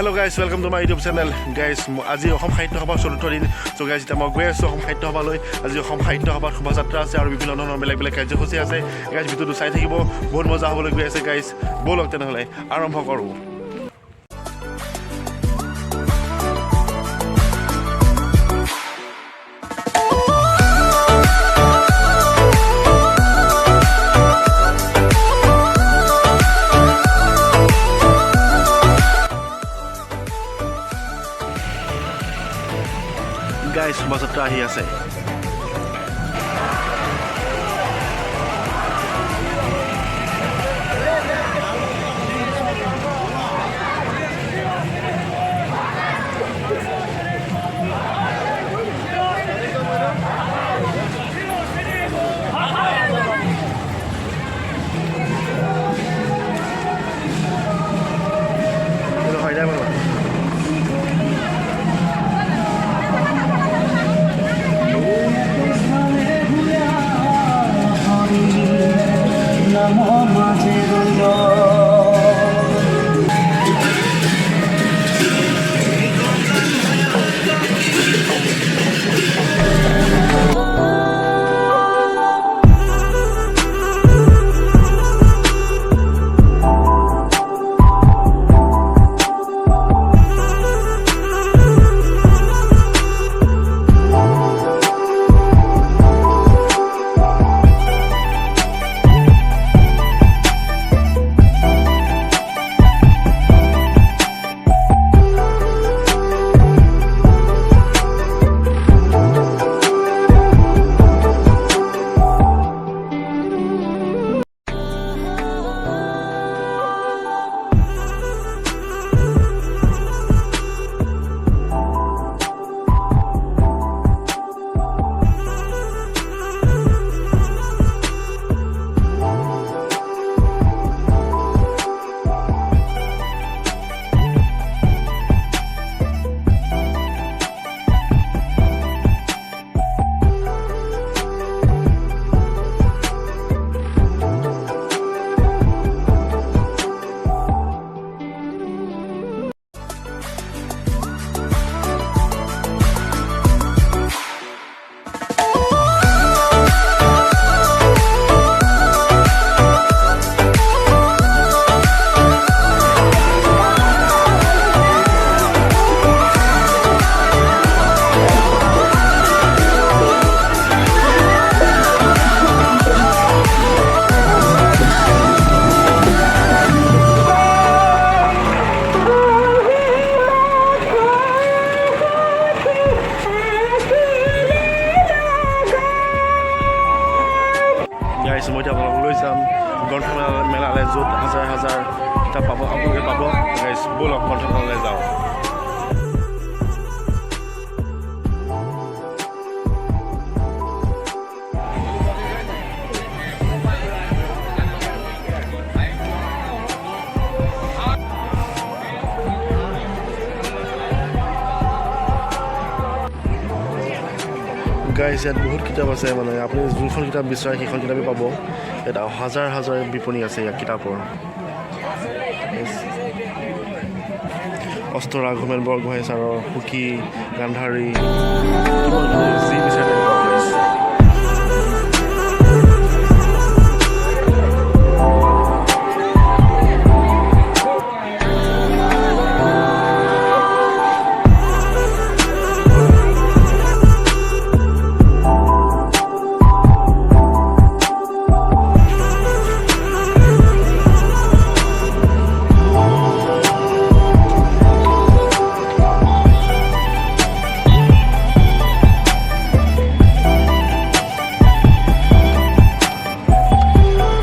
Hello guys, welcome to my YouTube channel. Guys, আজি অসম সাহিত্য সভাৰ চতুৰ্থ দিন। So guys, এতিয়া মই গৈ আছোঁ অসম সাহিত্য সভালৈ। আজি অসম সাহিত্য সভাত শোভাযাত্ৰা আছে আৰু বিভিন্ন ধৰণৰ বেলেগ বেলেগ কাৰ্যসূচী আছে। Guys, ভিডিঅ'টো চাই থাকিব, বহুত মজা হ'বলৈ গৈ আছে guys। ব'লক তেনেহ'লে আৰম্ভ কৰোঁ। Guys, শোভাযাত্ৰা আহি আছে। মই এতিয়া আপোনালোক লৈ যাম গ্ৰন্থমেলালৈ, য'ত হাজাৰ হাজাৰ কিতাপ পাব, আপোনালোকে পাব। গাইজ ব'লক গ্ৰন্থমেলালৈ যাওঁ। গাইজ ইয়াত বহুত কিতাপ আছে, মানে আপুনি যোনখন কিতাপ বিচাৰে সেইখন কিতাপেই পাব। ইয়াত হাজাৰ হাজাৰ বিপণী আছে ইয়াত কিতাপৰ। অষ্টৰা ঘুমেল বৰগোহাঁই ছাৰৰ সুখী গান্ধাৰী যি বিচাৰে